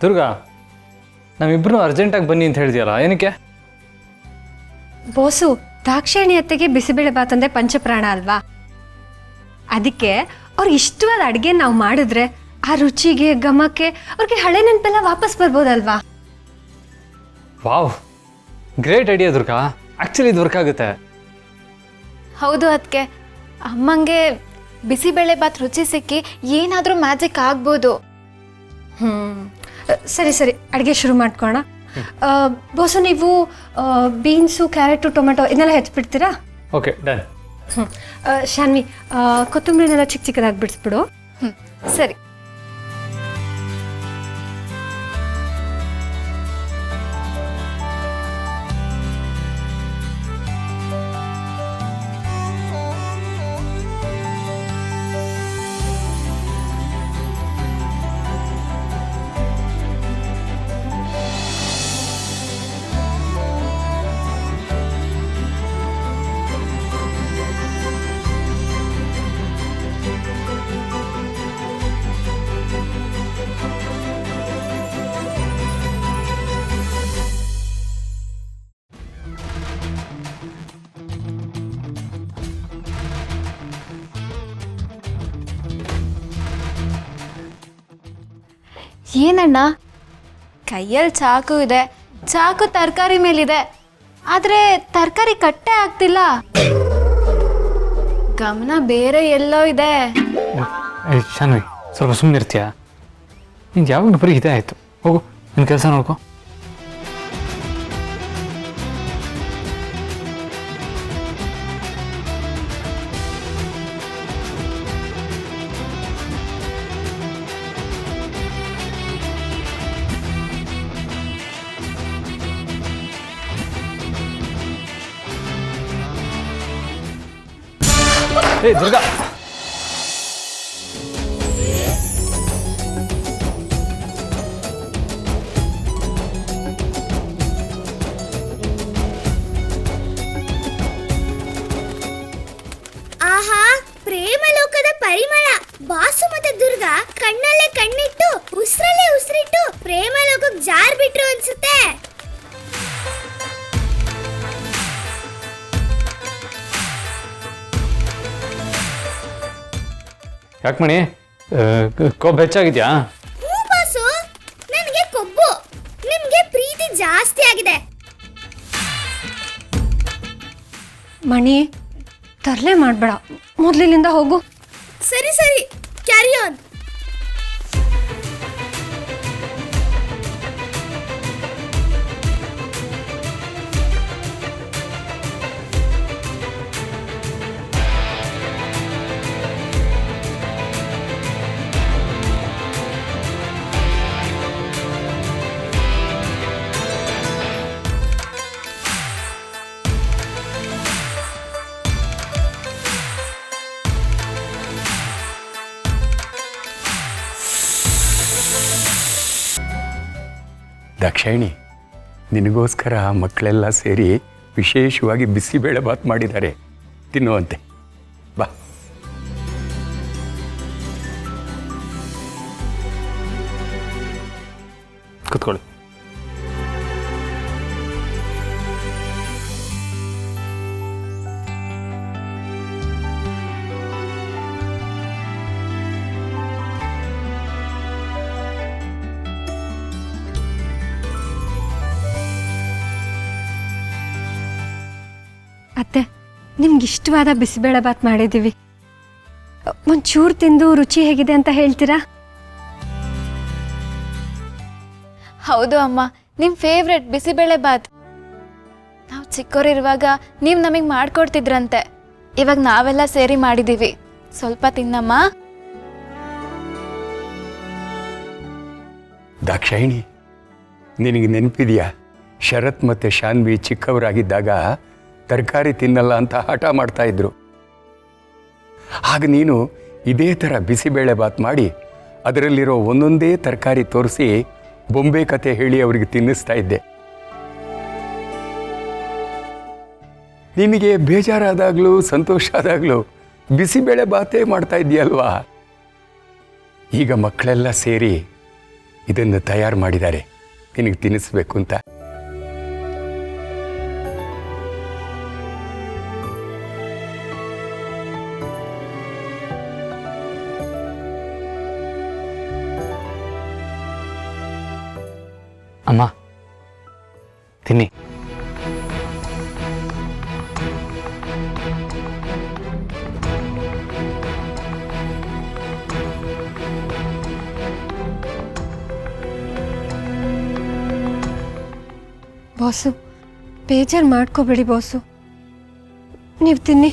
ದುರ್ಗಾ, ನಾವಿಬ್ರು ಅರ್ಜೆಂಟಾಗಿ ಬನ್ನಿ ಅಂತ ಹೇಳಿದ್ಯಲ್ಲ, ಏನಕ್ಕೆ? ಬೋಸು, ದಾಕ್ಷಾಯಣಿ ಅತ್ತೆಗೆ ಬಿಸಿಬೇಳೆ ಬಾತ್ ಅಂದರೆ ಪಂಚಪ್ರಾಣ ಅಲ್ವಾ? ಅದಕ್ಕೆ ಅವ್ರಿಗೆ ಇಷ್ಟವಾದ ಅಡುಗೆ ನಾವು ಮಾಡಿದ್ರೆ ಆ ರುಚಿಗೆ ಘಮಕ್ಕೆ ಅವ್ರಿಗೆ ಹಳೆ ನೆನಪೆಲ್ಲ ವಾಪಸ್ ಬರ್ಬೋದಲ್ವಾ? Wow, great idea Durga. Actually ಇದು ವರ್ಕ್ ಆಗುತ್ತೆ. ಹೌದು ಅದಕ್ಕೆ ಅಮ್ಮಂಗೆ ಬಿಸಿಬೇಳೆ ಬಾತ್ ರುಚಿ ಸಿಕ್ಕಿ ಏನಾದರೂ ಮ್ಯಾಜಿಕ್ ಆಗ್ಬೋದು. ಸರಿ ಸರಿ, ಅಡುಗೆ ಶುರು ಮಾಡ್ಕೋಣ. ಬೋಸು, ನೀವು ಬೀನ್ಸು, ಕ್ಯಾರೆಟು, ಟೊಮೆಟೊ ಇದನ್ನೆಲ್ಲ ಹೆಚ್ಚಿಬಿಡ್ತೀರಾ? Okay, done. ಶಾನ್ವಿ, ಕೊತ್ತಂಬರಿನೆಲ್ಲ ಚಿಕ್ಕ ಚಿಕ್ಕದಾಗಿ ಬಿಡಿಸ್ಬಿಡು. ಸರಿ. ಏನಣ್ಣ, ಕೈಯಲ್ಲಿ ಚಾಕು ಇದೆ, ಚಾಕು ತರಕಾರಿ ಮೇಲಿದೆ, ಆದರೆ ತರಕಾರಿ ಕಟ್ಟೆ ಆಗ್ತಿಲ್ಲ. ಗಮನ ಬೇರೆ ಎಲ್ಲೋ ಇದೆ. ಶಾನ್ವಿ, ಸ್ವಲ್ಪ ಸುಮ್ಮನೆ ಇರ್ತೀಯಾ? ನಿಂಗೆ ಯಾವಾಗ ಬರೀ ಇದೇ ಆಯಿತು. ಹೋಗು, ನಿನ್ನ ಕೆಲಸ ನೋಡ್ಕೊ. ಏ ದುರ್ಗಾ, ಆಹಾ, ಪ್ರೇಮಲೋಕದ ಪರಿಮಳ. ಬಾಸು ಮತ್ತೆ ದುರ್ಗಾ ಕಣ್ಣಲ್ಲೇ ಕಣ್ಣಿಟ್ಟು ಉಸಿರಲ್ಲೇ ಉಸಿರಿಟ್ಟು ಪ್ರೇಮಲೋಕಕ್ಕೆ ಜಾರ್ ಬಿಟ್ರು ಅನ್ಸುತ್ತೆ. ಯಾಕೆ ಮಣಿ, ಕೊಬ್ಬು ಹೆಚ್ಚಾಗಿದ್ಯಾ? ಹ್ಞೂ ಬಾಸು, ನನಗೆ ಕೊಬ್ಬು, ನಿಮ್ಗೆ ಪ್ರೀತಿ ಜಾಸ್ತಿ ಆಗಿದೆ. ಮಣಿ, ತರಲೆ ಮಾಡಬೇಡ, ಮೊದಲಿನಿಂದ ಹೋಗು. ಸರಿ ಸರಿ, ಕ್ಯಾರಿ ಆನ್. ದಾಕ್ಷಾಯಿಣಿ, ನಿನಗೋಸ್ಕರ ಮಕ್ಕಳೆಲ್ಲ ಸೇರಿ ವಿಶೇಷವಾಗಿ ಬಿಸಿಬೇಳೆ ಬಾತ್ ಮಾಡಿದ್ದಾರೆ, ತಿನ್ನುವಂತೆ. ಬಾ. ಕೂತ್ಕೊಳ್ಳಿ. ಅತ್ತೆ, ನಿಮ್ಗೆ ಇಷ್ಟವಾದ ಬಿಸಿಬೇಳೆ ಬಾತ್ ಮಾಡಿದ್ದೀವಿ. ಒಂಚೂರು ತಿಂದು ರುಚಿ ಹೇಗಿದೆ ಅಂತ ಹೇಳ್ತೀರಾ? ಹೌದು ಅಮ್ಮ, ನಿಮ್ಮ ಫೇವ್ರೆಟ್ ಬಿಸಿಬೇಳೆ ಬಾತ್. ನಾವು ಚಿಕ್ಕವರಿರುವಾಗ ನೀವು ನಮಗೆ ಮಾಡಿಕೊಡ್ತಿದ್ರಂತೆ. ಇವಾಗ ನಾವೆಲ್ಲ ಸೇರಿ ಮಾಡಿದ್ದೀವಿ. ಸ್ವಲ್ಪ ತಿನ್ನಮ್ಮ. ದಾಕ್ಷಾಯಿಣಿ, ನಿನಗೆ ನೆನಪಿದೆಯಾ, ಶರತ್ ಮತ್ತು ಶಾನ್ವಿ ಚಿಕ್ಕವರಾಗಿದ್ದಾಗ ತರಕಾರಿ ತಿನ್ನಲ್ಲ ಅಂತ ಹಠ ಮಾಡ್ತಾ ಇದ್ರು. ಆಗ ನೀನು ಇದೇ ಥರ ಬಿಸಿಬೇಳೆ ಬಾತ್ ಮಾಡಿ ಅದರಲ್ಲಿರೋ ಒಂದೊಂದೇ ತರಕಾರಿ ತೋರಿಸಿ ಬೊಂಬೆ ಕತೆ ಹೇಳಿ ಅವರಿಗೆ ತಿನ್ನಿಸ್ತಾ ಇದ್ದೆ. ನಿನಗೆ ಬೇಜಾರಾದಾಗಲೂ ಸಂತೋಷ ಆದಾಗಲೂ ಬಿಸಿಬೇಳೆ ಬಾತೇ ಮಾಡ್ತಾ ಇದೆಯಲ್ವಾ? ಈಗ ಮಕ್ಕಳೆಲ್ಲ ಸೇರಿ ಇದನ್ನು ತಯಾರು ಮಾಡಿದ್ದಾರೆ ನಿನಗೆ ತಿನ್ನಿಸ್ಬೇಕು ಅಂತ. ಅಮ್ಮ ತಿನ್ನಿ. ಬಾಸು ಬೇಜಾರು ಮಾಡ್ಕೋಬೇಡಿ ಬಾಸು, ನೀವು ತಿನ್ನಿ.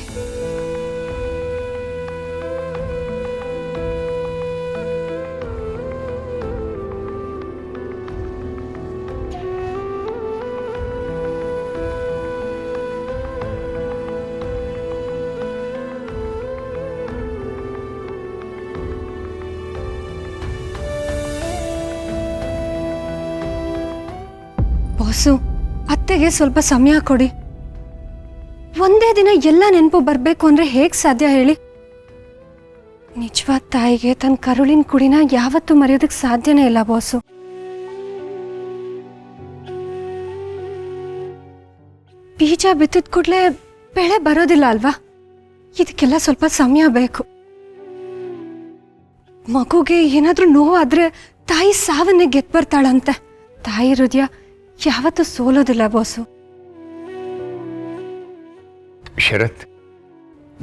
ಬಾಸು ಅತ್ತೆಗೆ ಸ್ವಲ್ಪ ಸಮಯ ಕೊಡಿ. ಒಂದೇ ದಿನ ಎಲ್ಲ ನೆನಪು ಬರಬೇಕು ಅಂದ್ರೆ ಹೇಗೆ ಸಾಧ್ಯ ಹೇಳಿ? ನಿಜವಾದ ತಾಯಿಗೆ ತನ್ನ ಕರುಳಿನ ಕುಡಿನ ಯಾವತ್ತೂ ಮರೆಯೋದಕ್ಕೆ ಸಾಧ್ಯನೇ ಇಲ್ಲ ಬಾಸು. ಬೀಜ ಬಿತ್ತಿದ ಕೂಡಲೇ ಬೆಳೆ ಬರೋದಿಲ್ಲ ಅಲ್ವಾ? ಇದಕ್ಕೆಲ್ಲ ಸ್ವಲ್ಪ ಸಮಯ ಬೇಕು. ಮಗುಗೆ ಏನಾದ್ರೂ ನೋವಾದ್ರೆ ತಾಯಿ ಸಾವನ್ನೇ ಗೆದ್ದು ಬರ್ತಾಳಂತೆ. ತಾಯಿ ಹೃದಯ ಯಾವತ್ತೂ ಸೋಲೋದಿಲ್ಲ ಬಾಸು. ಶರತ್,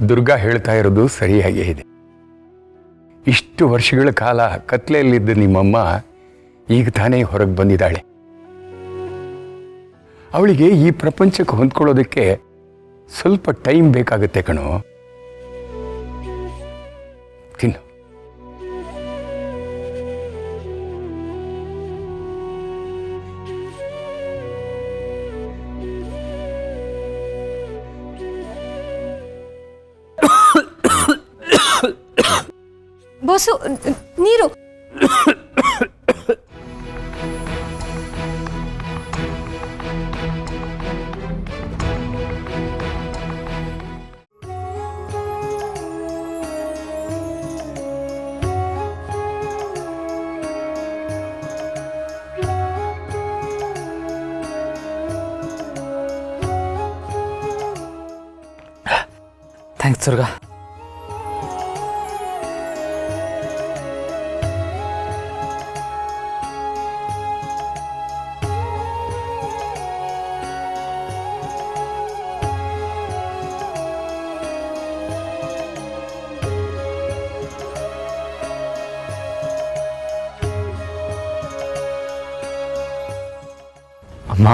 ದುರ್ಗಾ ಹೇಳ್ತಾ ಇರೋದು ಸರಿಯಾಗೇ ಇದೆ. ಇಷ್ಟು ವರ್ಷಗಳ ಕಾಲ ಕತ್ಲೆಯಲ್ಲಿದ್ದ ನಿಮ್ಮಮ್ಮ ಈಗ ತಾನೇ ಹೊರಗೆ ಬಂದಿದ್ದಾಳೆ. ಅವಳಿಗೆ ಈ ಪ್ರಪಂಚಕ್ಕೆ ಹೊಂದ್ಕೊಳ್ಳೋದಕ್ಕೆ ಸ್ವಲ್ಪ ಟೈಮ್ ಬೇಕಾಗುತ್ತೆ ಕಣೋ. ತಿನ್ನು. ಬಾಸು ನೀರು. ಥ್ಯಾಂಕ್ಸ್ ದುರ್ಗಾ. ಅಮ್ಮ